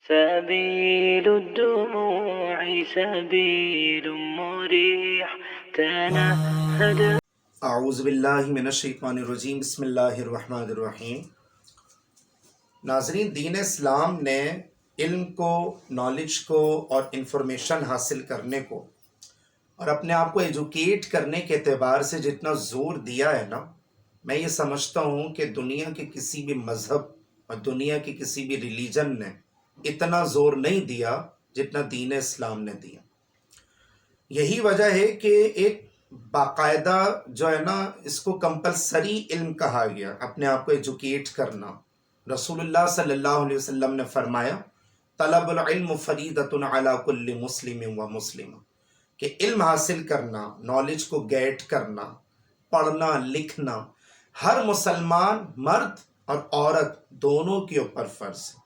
سبيل الدموع سبيل مريح تنهد. اعوذ باللہ من الشیطان الرجیم، بسم اللہ الرحمن الرحیم۔ ناظرین، دین اسلام نے علم کو، نالج کو اور انفارمیشن حاصل کرنے کو اور اپنے آپ کو ایجوکیٹ کرنے کے اعتبار سے جتنا زور دیا ہے نا، میں یہ سمجھتا ہوں کہ دنیا کے کسی بھی مذہب اور دنیا کے کسی بھی ریلیجن نے اتنا زور نہیں دیا جتنا دین اسلام نے دیا۔ یہی وجہ ہے کہ ایک باقاعدہ جو ہے نا، اس کو کمپلسری علم کہا گیا، اپنے آپ کو ایجوکیٹ کرنا۔ رسول اللہ صلی اللہ علیہ وسلم نے فرمایا، طلب العلم فریضۃ علی کل مسلم و مسلمہ، کہ علم حاصل کرنا، نالج کو گیٹ کرنا، پڑھنا لکھنا ہر مسلمان مرد اور عورت دونوں کے اوپر فرض ہے۔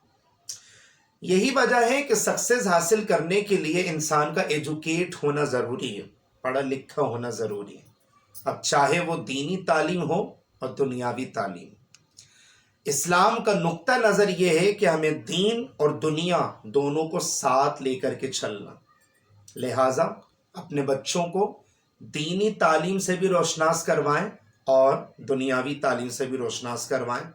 یہی وجہ ہے کہ سکسیز حاصل کرنے کے لیے انسان کا ایجوکیٹ ہونا ضروری ہے، پڑھا لکھا ہونا ضروری ہے، اب چاہے وہ دینی تعلیم ہو اور دنیاوی تعلیم۔ اسلام کا نقطہ نظر یہ ہے کہ ہمیں دین اور دنیا دونوں کو ساتھ لے کر کے چلنا، لہٰذا اپنے بچوں کو دینی تعلیم سے بھی روشناس کروائیں اور دنیاوی تعلیم سے بھی روشناس کروائیں۔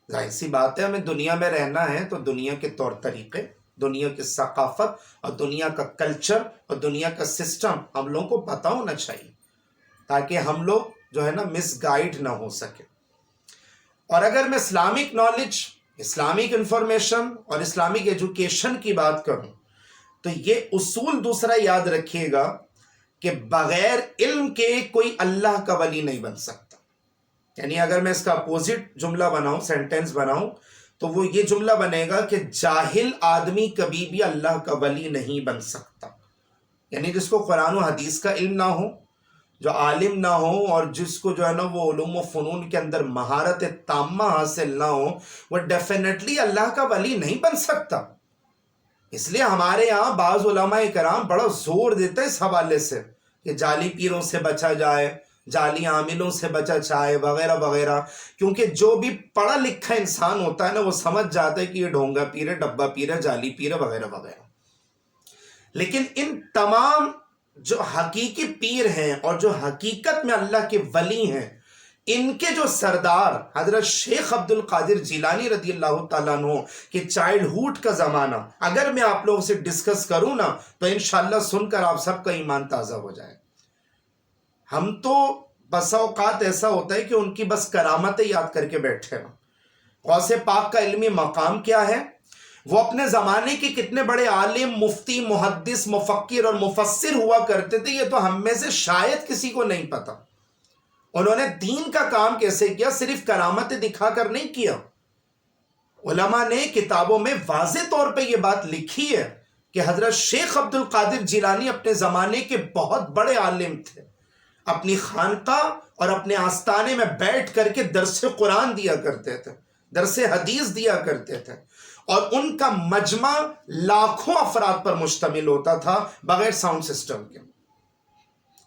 ظاہر سی بات ہے، ہمیں دنیا میں رہنا ہے تو دنیا کے طور طریقے، دنیا کی ثقافت اور دنیا کا کلچر اور دنیا کا سسٹم ہم لوگوں کو پتہ ہونا چاہیے، تاکہ ہم لوگ جو ہے نا مس گائیڈ نہ ہو سکے۔ اور اگر میں اسلامک نالج، اسلامک انفارمیشن اور اسلامک ایجوکیشن کی بات کروں تو یہ اصول دوسرا یاد رکھیے گا کہ بغیر علم کے کوئی اللہ کا ولی نہیں بن سکتا۔ یعنی اگر میں اس کا اپوزٹ جملہ بناؤں، سینٹینس بناؤں، تو وہ یہ جملہ بنے گا کہ جاہل آدمی کبھی بھی اللہ کا ولی نہیں بن سکتا۔ یعنی جس کو قرآن و حدیث کا علم نہ ہو، جو عالم نہ ہو، اور جس کو جو ہے نا وہ علوم و فنون کے اندر مہارت تامہ حاصل نہ ہو، وہ ڈیفینیٹلی اللہ کا ولی نہیں بن سکتا۔ اس لیے ہمارے یہاں بعض علماء کرام بڑا زور دیتے اس حوالے سے کہ جعلی پیروں سے بچا جائے، جعلی عاملوں سے بچا جائے، وغیرہ وغیرہ، کیونکہ جو بھی پڑھا لکھا انسان ہوتا ہے نا، وہ سمجھ جاتا ہے کہ یہ ڈھونگا پیر ہے، ڈبہ پیر ہے، جعلی پیر ہے، وغیرہ وغیرہ۔ لیکن ان تمام جو حقیقی پیر ہیں اور جو حقیقت میں اللہ کے ولی ہیں، ان کے جو سردار حضرت شیخ عبد القادر جیلانی رضی اللہ تعالیٰ عنہ کہ چائلڈ ہوڈ کا زمانہ اگر میں آپ لوگوں سے ڈسکس کروں نا تو انشاءاللہ سن کر آپ سب کا ایمان تازہ ہو جائے۔ ہم تو بسا اوقات ایسا ہوتا ہے کہ ان کی بس کرامتیں یاد کر کے بیٹھے نا۔ غوث پاک کا علمی مقام کیا ہے، وہ اپنے زمانے کے کتنے بڑے عالم، مفتی، محدث، مفکر اور مفسر ہوا کرتے تھے، یہ تو ہم میں سے شاید کسی کو نہیں پتا۔ انہوں نے دین کا کام کیسے کیا، صرف کرامتیں دکھا کر نہیں کیا۔ علماء نے کتابوں میں واضح طور پہ یہ بات لکھی ہے کہ حضرت شیخ عبد القادر جیلانی اپنے زمانے کے بہت بڑے عالم تھے، اپنی خانقاہ اور اپنے آستانے میں بیٹھ کر کے درس قرآن دیا کرتے تھے، درس حدیث دیا کرتے تھے، اور ان کا مجمع لاکھوں افراد پر مشتمل ہوتا تھا بغیر ساؤنڈ سسٹم کے۔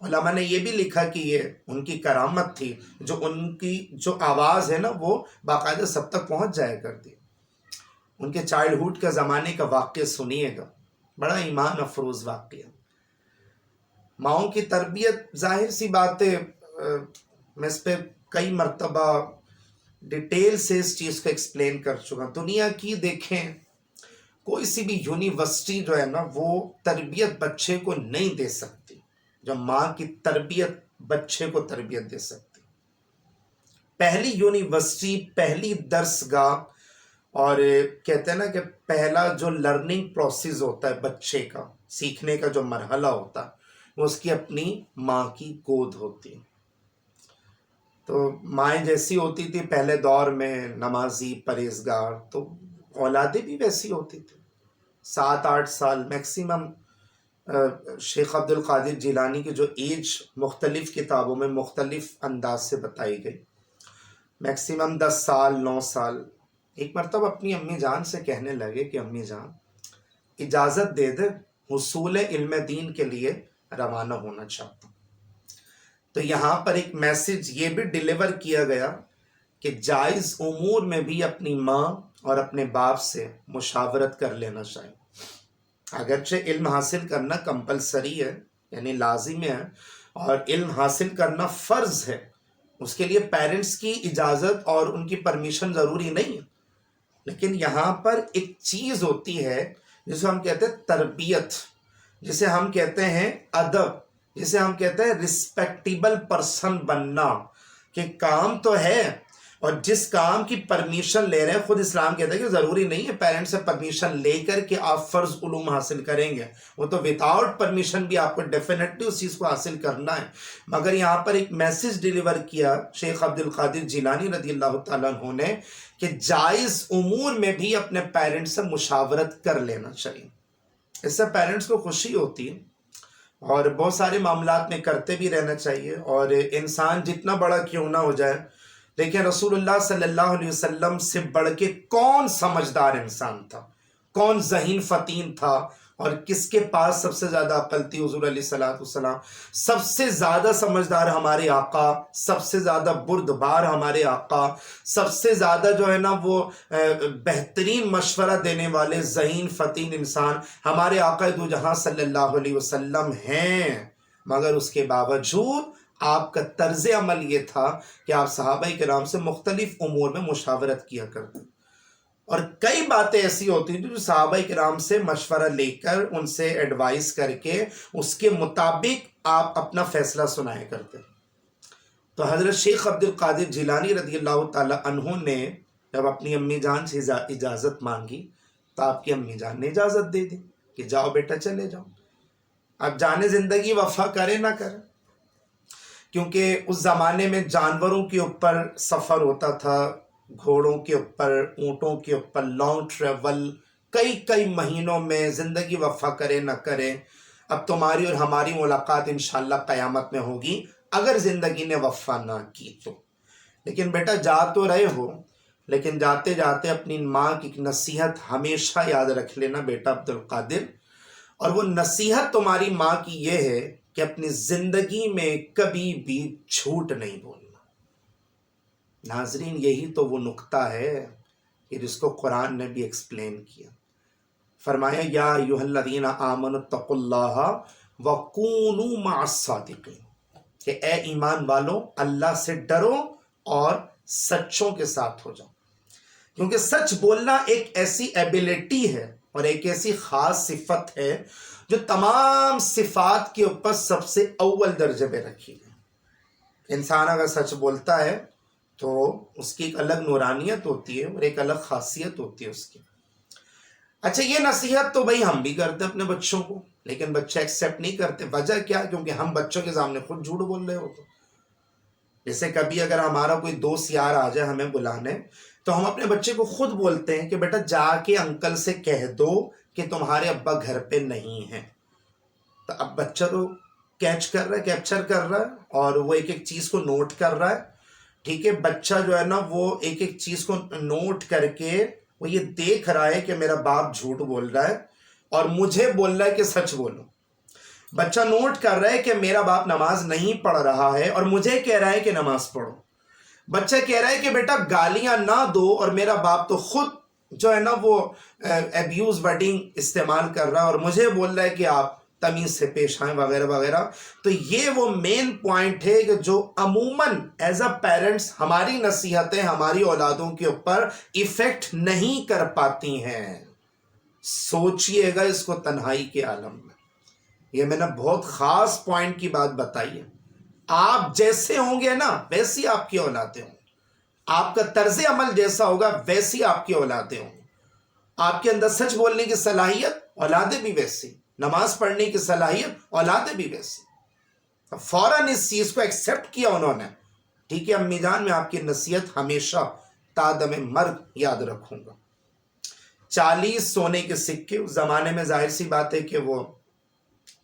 علماء نے یہ بھی لکھا کہ یہ ان کی کرامت تھی، جو ان کی جو آواز ہے نا وہ باقاعدہ سب تک پہنچ جایا کرتی۔ ان کے چائلڈ ہوڈ کا زمانے کا واقعہ سنیے گا، بڑا ایمان افروز واقعہ۔ ماؤں کی تربیت، ظاہر سی بات ہے، میں اس پہ کئی مرتبہ ڈیٹیل سے اس چیز کو ایکسپلین کر چکا۔ دنیا کی دیکھیں کوئی سی بھی یونیورسٹی جو ہے نا وہ تربیت بچے کو نہیں دے سکتی جو ماں کی تربیت بچے کو تربیت دے سکتی۔ پہلی یونیورسٹی، پہلی درس گاہ، اور کہتے ہیں نا کہ پہلا جو لرننگ پروسیس ہوتا ہے بچے کا، سیکھنے کا جو مرحلہ ہوتا ہے، وہ اس کی اپنی ماں کی گود ہوتی ہے۔ تو مائیں جیسی ہوتی تھی پہلے دور میں، نمازی، پرہیزگار، تو اولادیں بھی ویسی ہوتی تھی، 7-8 سال میکسیمم۔ شیخ عبد القادر جیلانی کی جو ایج مختلف کتابوں میں مختلف انداز سے بتائی گئی، میکسیمم 10 سال، 9 سال۔ ایک مرتبہ اپنی امی جان سے کہنے لگے کہ امی جان اجازت دے دے، حصول علم دین کے لیے روانہ ہونا چاہتا ہوں۔ تو یہاں پر ایک میسج یہ بھی ڈیلیور کیا گیا کہ جائز امور میں بھی اپنی ماں اور اپنے باپ سے مشاورت کر لینا چاہیے. اگرچہ علم حاصل کرنا کمپلسری ہے، یعنی لازم ہے، اور علم حاصل کرنا فرض ہے، اس کے لیے پیرنٹس کی اجازت اور ان کی پرمیشن ضروری نہیں ہے. لیکن یہاں پر ایک چیز ہوتی ہے جسے ہم کہتے ہیں تربیت، جسے ہم کہتے ہیں ادب، جسے ہم کہتے ہیں رسپیکٹیبل پرسن بننا، کہ کام تو ہے، اور جس کام کی پرمیشن لے رہے ہیں، خود اسلام کہتا ہے کہ ضروری نہیں ہے پیرنٹ سے پرمیشن لے کر کے آپ فرض علوم حاصل کریں گے، وہ تو وداؤٹ پرمیشن بھی آپ کو ڈیفینیٹلی اس چیز کو حاصل کرنا ہے. مگر یہاں پر ایک میسج ڈیلیور کیا شیخ عبد القادر جیلانی رضی اللہ تعالیٰ عنہ نے کہ جائز امور میں بھی اپنے پیرنٹ سے مشاورت کر لینا چاہیے. اس سے پیرنٹس کو خوشی ہوتی ہے، اور بہت سارے معاملات میں کرتے بھی رہنا چاہیے. اور انسان جتنا بڑا کیوں نہ ہو جائے، لیکن رسول اللہ صلی اللہ علیہ وسلم سے بڑھ کے کون سمجھدار انسان تھا، کون ذہین فطین تھا، اور کس کے پاس سب سے زیادہ عقل تھی؟ حضور علیہ الصلوۃ والسلام. سب سے زیادہ سمجھدار ہمارے آقا، سب سے زیادہ بردبار ہمارے آقا، سب سے زیادہ جو ہے نا وہ بہترین مشورہ دینے والے ذہین فطین انسان ہمارے آقا دو جہاں صلی اللہ علیہ وسلم ہیں. مگر اس کے باوجود آپ کا طرز عمل یہ تھا کہ آپ صحابہ کرام سے مختلف امور میں مشاورت کیا کرتے، اور کئی باتیں ایسی ہوتی تھیں جو صحابہ کرام سے مشورہ لے کر، ان سے ایڈوائز کر کے اس کے مطابق آپ اپنا فیصلہ سنایا کرتے. تو حضرت شیخ عبد القادر جیلانی رضی اللہ تعالی عنہ نے جب اپنی امی جان سے اجازت مانگی تو آپ کی امی جان نے اجازت دے دی کہ جاؤ بیٹا چلے جاؤ. اب جانے زندگی وفا کرے نہ کرے، کیونکہ اس زمانے میں جانوروں کے اوپر سفر ہوتا تھا، گھوڑوں کے اوپر، اونٹوں کے اوپر لانگ ٹریول، کئی مہینوں میں زندگی وفا کرے نہ کرے. اب تمہاری اور ہماری ملاقات انشاءاللہ قیامت میں ہوگی اگر زندگی نے وفا نہ کی تو. لیکن بیٹا جا تو رہے ہو، لیکن جاتے جاتے اپنی ماں کی نصیحت ہمیشہ یاد رکھ لینا بیٹا عبد القادر. اور وہ نصیحت تمہاری ماں کی یہ ہے کہ اپنی زندگی میں کبھی بھی جھوٹ نہیں بولنا. ناظرین، یہی تو وہ نقطہ ہے کہ جس کو قرآن نے بھی ایکسپلین کیا. فرمایا یا ایھا الذین آمنوا اتقوا اللہ وکونوا مع الصادقین، کہ اے ایمان والو اللہ سے ڈرو اور سچوں کے ساتھ ہو جاؤ. کیونکہ سچ بولنا ایک ایسی ایبیلٹی ہے اور ایک ایسی خاص صفت ہے جو تمام صفات کے اوپر سب سے اول درجے پہ رکھی ہے. انسان اگر سچ بولتا ہے تو اس کی ایک الگ نورانیت ہوتی ہے اور ایک الگ خاصیت ہوتی ہے اس کی. اچھا، یہ نصیحت تو بھائی ہم بھی کرتے ہیں اپنے بچوں کو، لیکن بچے ایکسیپٹ نہیں کرتے. وجہ کیا؟ کیونکہ ہم بچوں کے سامنے خود جھوٹ بول رہے ہوتے. جیسے کبھی اگر ہمارا کوئی دوست یار آ جائے ہمیں بلانے، تو ہم اپنے بچے کو خود بولتے ہیں کہ بیٹا جا کے انکل سے کہہ دو کہ تمہارے ابا گھر پہ نہیں ہیں. تو اب بچہ تو کیچ کر رہا ہے، کیپچر کر رہا ہے، اور وہ ایک ایک چیز کو نوٹ کر رہا ہے. ٹھیک ہے، بچہ جو ہے نا وہ ایک ایک چیز کو نوٹ کر کے وہ یہ دیکھ رہا ہے کہ میرا باپ جھوٹ بول رہا ہے اور مجھے بول رہا ہے کہ سچ بولو. بچہ نوٹ کر رہا ہے کہ میرا باپ نماز نہیں پڑھ رہا ہے اور مجھے کہہ رہا ہے کہ نماز پڑھو. بچہ کہہ رہا ہے کہ بیٹا گالیاں نہ دو، اور میرا باپ تو خود جو ہے نا وہ ایبیوز ورڈنگ استعمال کر رہا ہے اور مجھے بول رہا ہے کہ آپ تمیز سے پیش آئیں وغیرہ وغیرہ. تو یہ وہ مین پوائنٹ ہے کہ جو عموماً ایز اے پیرنٹس ہماری نصیحتیں ہماری اولادوں کے اوپر ایفیکٹ نہیں کر پاتی ہیں. سوچئے گا اس کو تنہائی کے عالم میں. یہ میں نے بہت خاص پوائنٹ کی بات بتائی ہے. آپ جیسے ہوں گے نا ویسی آپ کی اولادیں ہوں گی. آپ کا طرز عمل جیسا ہوگا ویسی آپ کی اولادیں ہوں گی. آپ کے اندر سچ بولنے کی صلاحیت، اولادیں بھی ویسی. نماز پڑھنے کی صلاحیت، اولادیں بھی ویسی. فوراً اس چیز کو ایکسیپٹ کیا انہوں نے. ٹھیک ہے امی جان، میں آپ کی نصیحت ہمیشہ تا دم مرگ یاد رکھوں گا. 40 سونے کے سکے، اس زمانے میں ظاہر سی بات ہے کہ وہ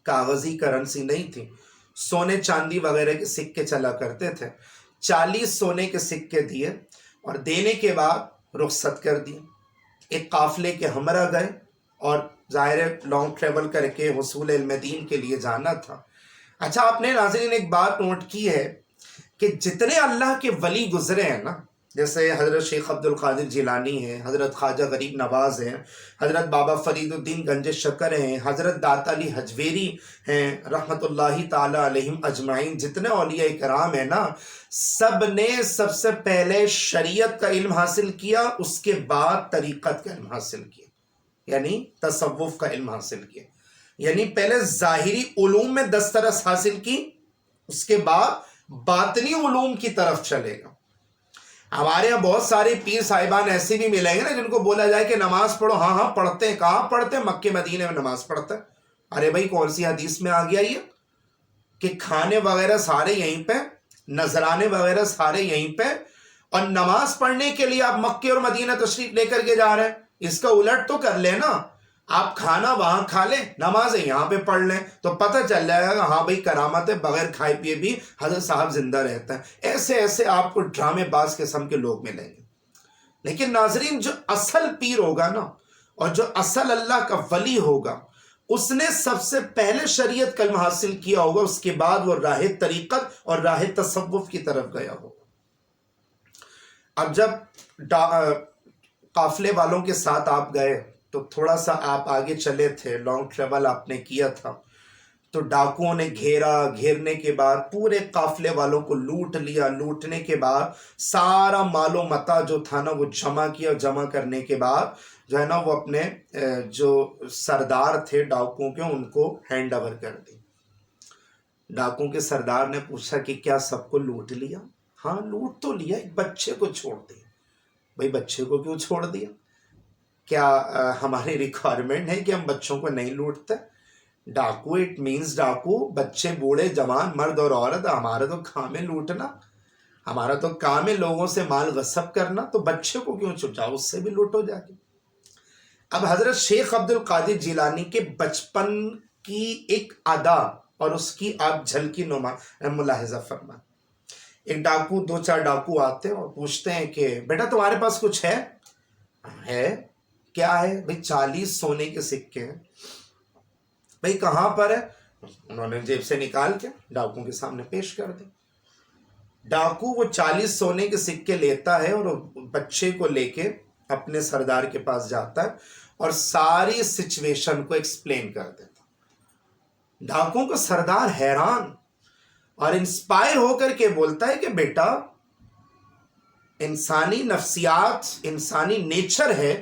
کاغذی کرنسی نہیں تھی، سونے چاندی وغیرہ کے سکے چلا کرتے تھے. 40 سونے کے سکے دیے اور دینے کے بعد رخصت کر دیے. ایک قافلے کے ہمراہ گئے اور ظاہر لانگ ٹریول کر کے حصول علم دین کے لیے جانا تھا. اچھا، آپ نے ناظرین ایک بات نوٹ کی ہے کہ جتنے اللہ کے ولی گزرے ہیں نا، جیسے حضرت شیخ عبد القادر جیلانی ہیں، حضرت خواجہ غریب نواز ہیں، حضرت بابا فرید الدین گنج شکر ہیں، حضرت داتا علی حجویری ہیں رحمۃ اللہ تعالی علیہم اجمعین، جتنے اولیاء کرام ہیں نا، سب نے سب سے پہلے شریعت کا علم حاصل کیا، اس کے بعد طریقت کا علم حاصل کیا، یعنی تصوف کا علم حاصل کیا، یعنی پہلے ظاہری علوم میں دسترس حاصل کی، اس کے بعد باطنی علوم کی طرف چلے گا۔ ہمارے یہاں بہت سارے پیر صاحبان ایسے بھی ملیں گے نا جن کو بولا جائے کہ نماز پڑھو، ہاں ہاں پڑھتے ہیں، کہاں پڑھتے ہیں؟ مکے مدینے میں نماز پڑھتے ہیں۔ ارے بھائی کون سی حدیث میں آ گیا یہ کہ کھانے وغیرہ سارے یہیں پہ، نذرانے وغیرہ سارے یہیں پہ، اور نماز پڑھنے کے لیے آپ مکے اور مدینہ تشریف لے کر کے جا رہے ہیں؟ اس کا الٹ تو کر لیں نا، آپ کھانا وہاں کھا لیں، نمازیں یہاں پہ پڑھ لیں، تو پتہ چل جائے گا ہاں بھائی کرامت ہے، بغیر کھائے پیے بھی حضرت صاحب زندہ رہتا ہے۔ ایسے ایسے آپ کو ڈرامے باز قسم کے لوگ ملیں گے۔ لیکن ناظرین، جو اصل پیر ہوگا نا، اور جو اصل اللہ کا ولی ہوگا، اس نے سب سے پہلے شریعت کا علم حاصل کیا ہوگا، اس کے بعد وہ راہ طریقت اور راہ تصوف کی طرف گیا ہوگا۔ اب جب قافلے والوں کے ساتھ آپ گئے تو تھوڑا سا آپ آگے چلے تھے، لانگ ٹریول آپ نے کیا تھا، تو ڈاکوؤں نے گھیرنے کے بعد پورے قافلے والوں کو لوٹ لیا۔ لوٹنے کے بعد سارا مال و متاع جو تھا نا وہ جمع کیا، جمع کرنے کے بعد جو ہے نا وہ اپنے جو سردار تھے ڈاکوؤں کے ان کو ہینڈ اوور کر دی۔ ڈاکوؤں کے سردار نے پوچھا کہ کیا سب کو لوٹ لیا؟ ہاں لوٹ تو لیا، ایک بچے کو چھوڑ دیا۔ بھائی بچے کو کیوں چھوڑ دیا؟ کیا ہماری ریکوائرمنٹ ہے کہ ہم بچوں کو نہیں لوٹتے؟ ڈاکو اٹ مینز ڈاکو، بچے بوڑھے جوان مرد اور عورت، ہمارا تو کام ہے لوٹنا، ہمارا تو کام ہے لوگوں سے مال غصب کرنا، تو بچے کو کیوں چھپاؤ، اس سے بھی لوٹو جا کے۔ اب حضرت شیخ عبد القادر جیلانی کے بچپن کی ایک ادا اور اس کی آپ جھلکی ملاحظہ فرمائیں۔ ایک ڈاکو، دو چار ڈاکو آتے ہیں اور پوچھتے ہیں کہ بیٹا تمہارے پاس کچھ ہے؟ کیا ہے؟ بھئی 40 سونے کے سکے ہیں۔ بھئی کہاں پر ہے؟ انہوں نے جیب سے نکال کے ڈاکو کے سامنے پیش کر دی۔ ڈاکو وہ 40 سونے کے سکے لیتا ہے اور بچے کو لے کے اپنے سردار کے پاس جاتا ہے اور ساری سچویشن کو ایکسپلین کر دیتا۔ ڈاکو کو سردار حیران اور انسپائر ہو کر کے بولتا ہے کہ بیٹا انسانی نفسیات، انسانی نیچر ہے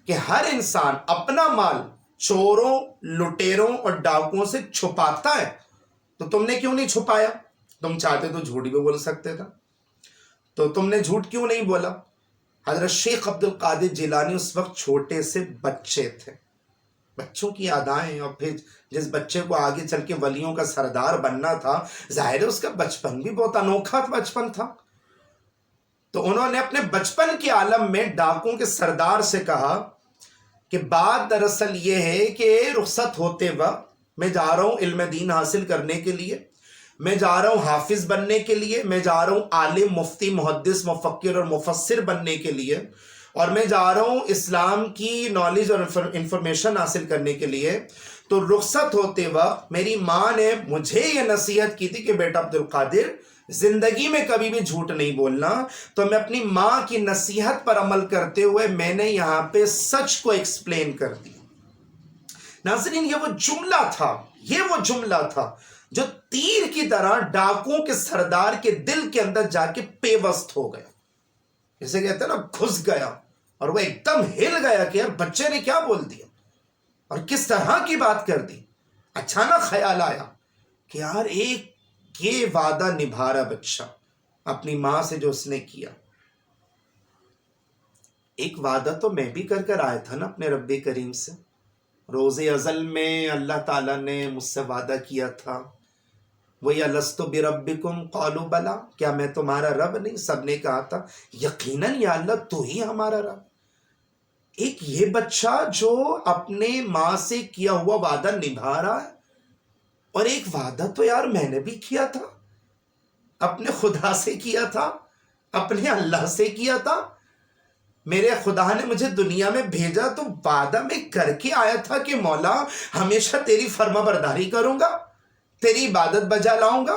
کہ ہر انسان اپنا مال چوروں، لٹیروں اور ڈاکوؤں سے چھپاتا ہے، تو تم نے کیوں نہیں چھپایا؟ تم چاہتے تو جھوٹ بھی بول سکتے تھا، تو تم نے جھوٹ کیوں نہیں بولا؟ حضرت شیخ عبد القادر جیلانی اس وقت چھوٹے سے بچے تھے، بچوں کی ادائیں، اور پھر جس بچے کو آگے چل کے ولیوں کا سردار بننا تھا، ظاہر ہے اس کا بچپن بھی بہت انوکھا بچپن تھا۔ تو انہوں نے اپنے بچپن کے عالم میں ڈاکوؤں کے سردار سے کہا کہ بات دراصل یہ ہے کہ رخصت ہوتے وقت میں جا رہا ہوں علم دین حاصل کرنے کے لیے، میں جا رہا ہوں حافظ بننے کے لیے، میں جا رہا ہوں عالم، مفتی، محدث، مفکر اور مفسر بننے کے لیے، اور میں جا رہا ہوں اسلام کی نالج اور انفارمیشن حاصل کرنے کے لیے۔ تو رخصت ہوتے وقت میری ماں نے مجھے یہ نصیحت کی تھی کہ بیٹا عبد القادر زندگی میں کبھی بھی جھوٹ نہیں بولنا، تو میں اپنی ماں کی نصیحت پر عمل کرتے ہوئے میں نے یہاں پہ سچ کو ایکسپلین کر دیا۔ ناظرین یہ وہ جملہ تھا جو تیر کی طرح ڈاکوؤں کے سردار کے دل کے اندر جا کے پیوست ہو گیا، جسے کہتے ہیں نا گھس گیا، اور وہ ایک دم ہل گیا کہ یار بچے نے کیا بول دیا اور کس طرح کی بات کر دی۔ اچانک خیال آیا کہ یار ایک یہ وعدہ نبھا رہا بچہ اپنی ماں سے جو اس نے کیا، ایک وعدہ تو میں بھی کر آیا تھا نا اپنے رب کریم سے۔ روز ازل میں اللہ تعالیٰ نے مجھ سے وعدہ کیا تھا، وہی الستُ بربکم قالوا بلا، کیا میں تمہارا رب نہیں؟ سب نے کہا تھا یقیناً یا اللہ تو ہی ہمارا رب۔ ایک یہ بچہ جو اپنے ماں سے کیا ہوا وعدہ نبھا رہا ہے، اور ایک وعدہ تو یار میں نے بھی کیا تھا، اپنے خدا سے کیا تھا، اپنے اللہ سے کیا تھا۔ میرے خدا نے مجھے دنیا میں بھیجا تو وعدہ میں کر کے آیا تھا کہ مولا ہمیشہ تیری فرما برداری کروں گا، تیری عبادت بجا لاؤں گا،